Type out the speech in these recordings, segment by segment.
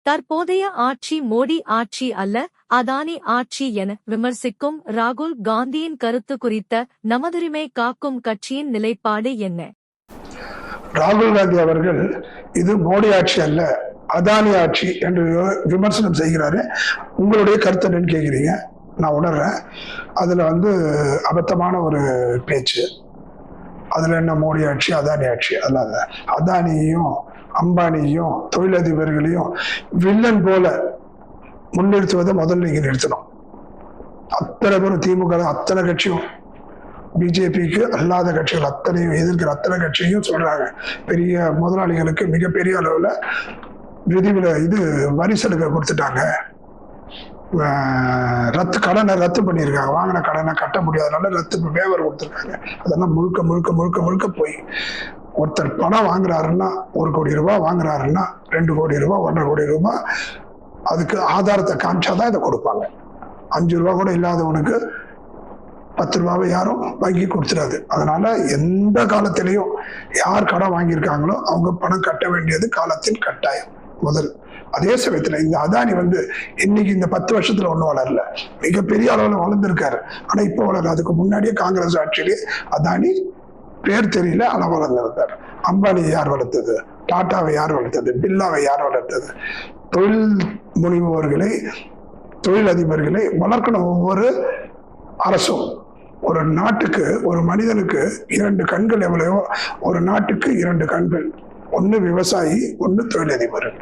தற்போதைய ஆட்சி மோடி ஆட்சி அல்ல, அதானி ஆட்சி என விமர்சிக்கும் ராகுல் காந்தியின் கருத்து குறித்த நமதுரிமை காக்கும் கட்சியின் நிலைப்பாடு என்ன? ராகுல் காந்தி அவர்கள் இது மோடி ஆட்சி அல்ல, அதானி ஆட்சி என்று விமர்சனம் செய்கிறாரு. உங்களுடைய கருத்து என்னன்னு கேட்குறீங்க. நான் உணர்றேன். அதுல அபத்தமான ஒரு பேச்சு. அதுல என்ன மோடி ஆட்சி அதானி ஆட்சி அல்லாத, அதானியையும் அம்பானியையும் தொழிலதிபர்களையும் வில்லன் போல முன்னிறுத்துவதை முதல்ல நீங்க நிறுத்தணும். அத்தனை பேரும் திமுக அத்தனை கட்சியும், பிஜேபிக்கு அல்லாத கட்சிகள் அத்தனையும் எதிர்க்கிற அத்தனை கட்சியும் சொல்றாங்க பெரிய முதலாளிகளுக்கு மிகப்பெரிய அளவுல வரி சலுகை கொடுத்துட்டாங்க, கடனை ரத்து பண்ணியிருக்காங்க, வாங்கின கடனை கட்ட முடியாதனால ரத்து பேவர் கொடுத்துருக்காங்க. அதெல்லாம் முழுக்க முழுக்க முழுக்க முழுக்க போய் ஒருத்தர் பணம் வாங்குறாருன்னா 1 கோடி ரூபாய் வாங்குறாருன்னா 2 கோடி ரூபாய் 1.5 கோடி ரூபாய் அதுக்கு ஆதாரத்தை காமிச்சாதான் இதை கொடுப்பாங்க. 5 ரூபா கூட இல்லாதவனுக்கு 10 ரூபாவை யாரும் வாங்கி கொடுத்துடாது. அதனால எந்த காலத்திலையும் யார் கடன் வாங்கியிருக்காங்களோ அவங்க பணம் கட்ட வேண்டியது காலத்தின் கட்டாயம் முதல். அதே சமயத்துல இந்த அதானி இன்னைக்கு இந்த 10 வருஷத்துல ஒண்ணும் வளரல, மிகப்பெரிய அளவுல வளர்ந்துருக்காரு. ஆனா இப்ப வளர, அதுக்கு முன்னாடியே காங்கிரஸ் ஆட்சியிலே அதானி பேர் தெரியல, ஆனா வளர்ந்திருந்தார். அம்பானியை யார் வளர்த்தது? டாட்டாவை யார் வளர்த்தது? பில்லாவை யார் வளர்த்தது? தொழில் முனைவோர்களை, தொழிலதிபர்களை வளர்க்கணும் ஒவ்வொரு அரசும். ஒரு நாட்டுக்கு, ஒரு மனிதனுக்கு 2 கண்கள் எவ்வளவோ, ஒரு நாட்டுக்கு 2 கண்கள். ஒண்ணு விவசாயி, ஒண்ணு தொழிலதிபர்கள்.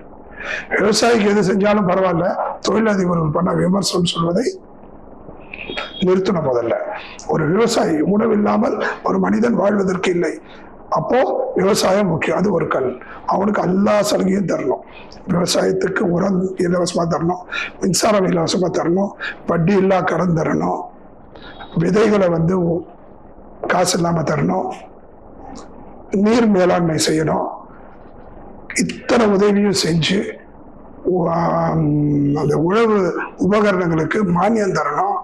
விவசாயிக்கு எது செஞ்சாலும் பரவாயில்ல, தொழிலதிபர்கள் பண்ண விமர்சனம் சொல்வதை நிறுத்தணும். முதல்ல ஒரு விவசாயி, உணவில்லாமல் ஒரு மனிதன் வாழ்வதற்கு இல்லை. அப்போ விவசாயம் முக்கியம், அது ஒரு கண். அவனுக்கு எல்லா சலுகையும் தரணும். விவசாயத்துக்கு உரம் இலவசமா தரணும், மின்சாரம் இலவசமா தரணும், வட்டி இல்லா கடன் தரணும், விதைகளை காசு இல்லாம தரணும், நீர் மேலாண்மை செய்யணும். இத்தனை உதவியும் செஞ்சு அந்த உழவு உபகரணங்களுக்கு மானியம் தரணும்.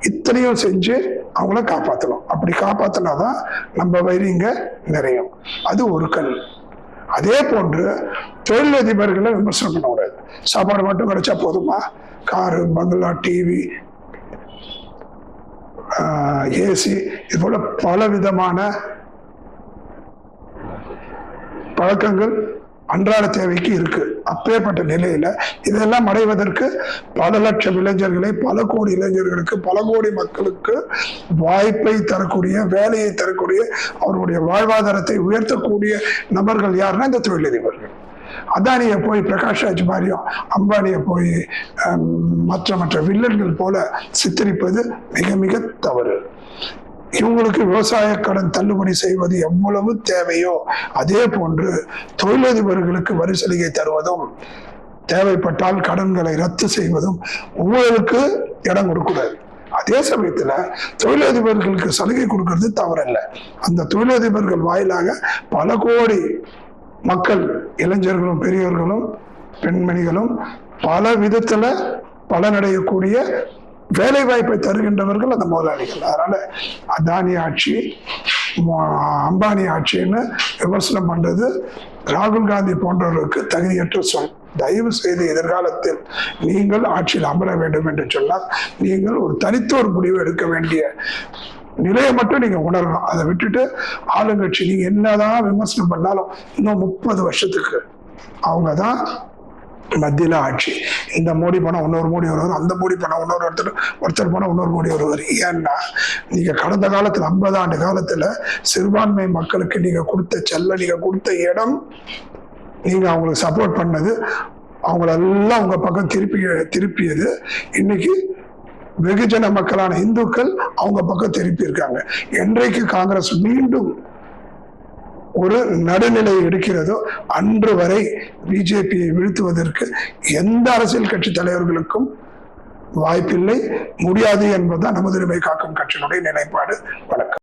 இத்தனையும் செஞ்சு அவங்கள காப்பாற்றணும். அப்படி காப்பாத்தினாதான் நம்ம வயிறு இங்க நிறையும். அது ஒரு கண். அதே போன்று தொழிலதிபர்களை விமர்சனம் பண்ணக்கூடாது. சாப்பாடு மட்டும் கிடைச்சா போதுமா? காரு, பங்களா, டிவி, ஏசி, இது போல பல விதமான பழக்கங்கள் அன்றாட தேவைக்கு இருக்கு. அப்பேற்பட்ட நிலையில இதெல்லாம் அடைவதற்கு பல லட்சம் இளைஞர்களை, பல கோடி இளைஞர்களுக்கு, பல கோடி மக்களுக்கு வாய்ப்பை தரக்கூடிய, வேலையை தரக்கூடிய, அவருடைய வாழ்வாதாரத்தை உயர்த்தக்கூடிய நபர்கள் யாருன்னா இந்த தொழிலதிபர்கள். அதானியை போய் பிரகாஷ் ராஜ் மாதிரியும் அம்பானியை போய் மற்ற வில்லன்கள் போல சித்தரிப்பது மிக மிக தவறு. இவங்களுக்கு விவசாய கடன் தள்ளுபடி செய்வது எவ்வளவு தேவையோ அதே போன்று தொழிலதிபர்களுக்கு வரி சலுகை தருவதும், தேவைப்பட்டால் கடன்களை ரத்து செய்வதும் ஊழலுக்கு இடம் கொடுக்கூடாது. அதே சமயத்துல தொழிலதிபர்களுக்கு சலுகை கொடுக்கறது தவறல்ல. அந்த தொழிலதிபர்கள் வாயிலாக பல கோடி மக்கள், இளைஞர்களும் பெரியவர்களும் பெண்மணிகளும் பல விதத்துல பலனடையக்கூடிய வேலை வாய்ப்பை தருகின்றவர்கள் அந்த முதலாளிகள். அதனால அதானி ஆட்சி, அம்பானி ஆட்சின்னு விமர்சனம் பண்றது ராகுல் காந்தி போன்றவர்களுக்கு தகுதியற்ற சொல். தயவு செய்து எதிர்காலத்தில் நீங்கள் ஆட்சியில் அமர வேண்டும் என்று சொன்னால் நீங்கள் ஒரு தனித்தோர் முடிவு எடுக்க வேண்டிய நிலையை மட்டும் நீங்க உணரணும். அதை விட்டுட்டு ஆளுங்கட்சி நீங்க என்னதான் விமர்சனம் பண்ணாலும் இன்னும் 30 வருஷத்துக்கு அவங்கதான் மத்தியில ஆட்சி. இந்த மோடி பணம் இன்னொரு மோடி வருவார், அந்த மோடி பணம் ஒருத்தர் பணம் இன்னொரு மோடி வருவார். ஏன்னா நீங்க கடந்த காலத்துல 50 ஆண்டு காலத்துல சிறுபான்மை மக்களுக்கு நீங்க கொடுத்த செல்ல, நீங்க கொடுத்த இடம், நீங்க அவங்களுக்கு சப்போர்ட் பண்ணது, அவங்களெல்லாம் உங்க பக்கம் திருப்பியது. இன்னைக்கு வெகுஜன மக்களான இந்துக்கள் அவங்க பக்கம் திருப்பி இருக்காங்க. என்றைக்கு காங்கிரஸ் மீண்டும் ஒரு நடுநிலை எடுக்கிறதோ அன்று வரை பிஜேபியை வீழ்த்துவதற்கு எந்த அரசியல் கட்சி தலைவர்களுக்கும் வாய்ப்பில்லை, முடியாது என்பதுதான் நமதுரிமை காக்கும் கட்சியினுடைய நிலைப்பாடு. வணக்கம்.